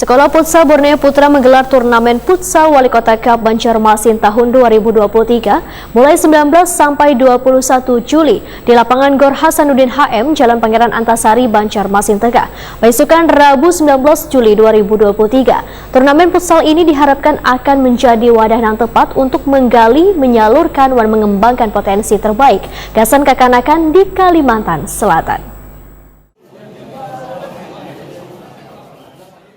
Sekolah Futsal Borneo Putra menggelar turnamen Futsal Wali Kota Cup Banjarmasin tahun 2023 mulai 19 sampai 21 Juli di lapangan Gor Hasanuddin HM, Jalan Pangeran Antasari, Banjarmasin Tengah. Besukan Rabu 19 Juli 2023. Turnamen futsal ini diharapkan akan menjadi wadah yang tepat untuk menggali, menyalurkan, dan mengembangkan potensi terbaik gasan kekanakan di Kalimantan Selatan.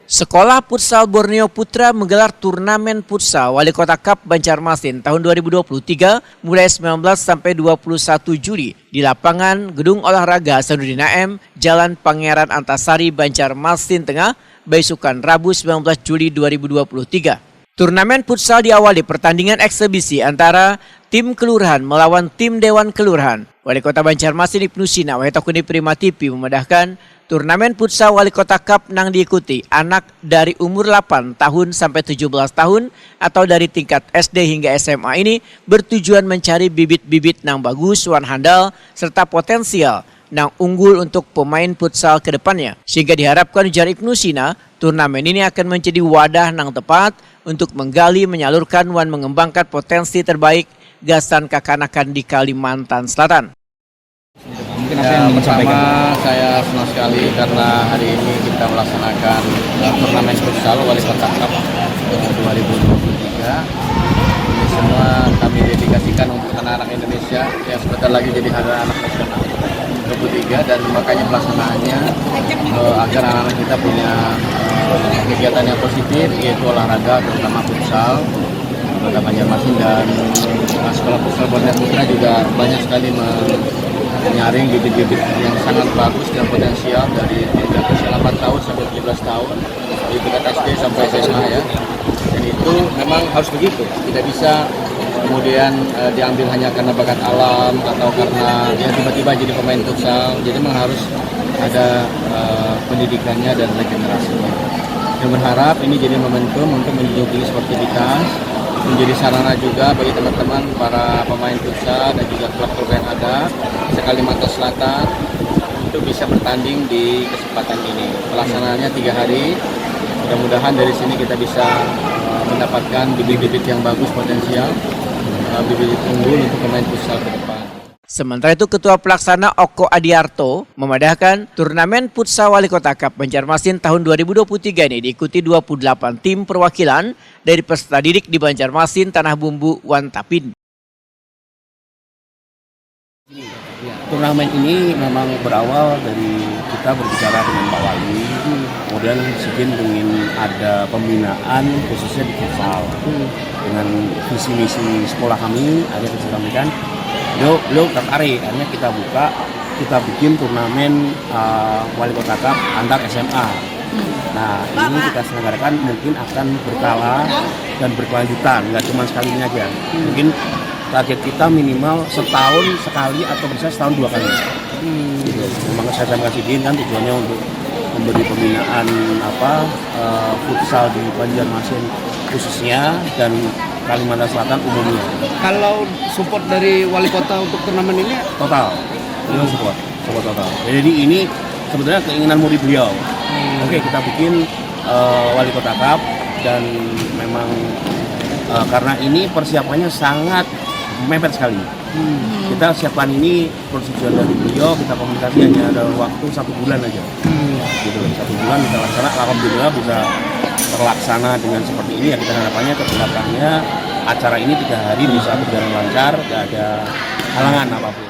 Sekolah Futsal Borneo Putra menggelar turnamen Futsal Wali Kota Cup Banjarmasin tahun 2023 mulai 19 sampai 21 Juli di lapangan Gedung Olahraga Hasanuddin HM, Jalan Pangeran Antasari, Banjarmasin Tengah, besukan Rabu 19 Juli 2023. Turnamen futsal diawali pertandingan eksebisi antara tim kelurahan melawan tim Dewan Kelurahan. Wali Kota Banjarmasin Ibnu Sina Wahetakuni Prima TV memedahkan turnamen futsal Wali Kota Cup nang diikuti anak dari umur 8 tahun sampai 17 tahun atau dari tingkat SD hingga SMA ini bertujuan mencari bibit-bibit nang bagus, wan handal, serta potensial nang unggul untuk pemain futsal ke depannya. Sehingga diharapkan ujar Ibnu Sina, turnamen ini akan menjadi wadah nang tepat untuk menggali, menyalurkan, dan mengembangkan potensi terbaik gasan kekanakan di Kalimantan Selatan. Mungkin apa yang pertama, saya senang sekali karena hari ini kita melaksanakan turnamen futsal Wali Kota Cup 2023. Ini semua kami dedikasikan untuk anak-anak Indonesia yang sebentar lagi jadi anak nasional 2023, dan makanya pelaksanaannya agar anak-anak kita punya kegiatan yang positif, yaitu olahraga terutama futsal. Kota Banjarmasin dan sekolah futsal Borneo Putra juga banyak sekali menyaring bibit-bibit yang sangat bagus dan potensial dari tingkat usia 8 tahun sampai 17 tahun, dari tingkat SD sampai SMA ya. Dan itu memang harus begitu, tidak bisa kemudian diambil hanya karena bakat alam atau karena dia tiba-tiba jadi pemain futsal. Jadi memang harus ada pendidikannya dan regenerasinya. Dan berharap ini jadi momentum untuk menjunjung tinggi sportivitas, menjadi sarana juga bagi teman-teman para pemain futsal dan juga klub-klub yang ada di Kalimantan Selatan untuk bisa bertanding di kesempatan ini. Pelaksanaannya 3 hari. Mudah-mudahan dari sini kita bisa mendapatkan bibit-bibit yang bagus potensial, bibit unggul untuk pemain futsal ke depan. Sementara itu Ketua Pelaksana Oko Adiarto memedahkan turnamen Futsal Wali Kota Cup Banjarmasin tahun 2023 ini diikuti 28 tim perwakilan dari peserta didik di Banjarmasin, Tanah Bumbu, Wantapin. Turnamen ini memang berawal dari kita berbicara dengan Pak Wali, kemudian segini ingin ada pembinaan khususnya di futsal dengan visi misi sekolah kami. Akhirnya kita sampaikan, beliau tertarik, akhirnya kita buka, kita bikin turnamen Wali Kota Cup antar SMA. Nah, ini kita selenggarakan mungkin akan berkala dan berkelanjutan, nggak cuma sekali ini aja. Mungkin target kita minimal setahun sekali atau bisa setahun 2 kali. Gitu. Memang saya kasih izin kan tujuannya untuk memberi pembinaan futsal di Banjarmasin khususnya dan Kalimantan Selatan umumnya. Kalau support dari wali kota untuk turnamen ini Total, beliau support total. Jadi ini sebetulnya keinginan murid beliau. Oke, kita bikin Wali Kota Cup, dan memang karena ini persiapannya sangat mepet sekali. Kita siapkan ini persetujuan dari beliau, kita komunikasi hanya dalam waktu 1 bulan aja. Gitu, 1 bulan kita laksana, alhamdulillah bisa terlaksana dengan seperti ini. Ya kita harapannya ke belakangnya acara ini 3 hari bisa berjalan lancar, tidak ada halangan apapun.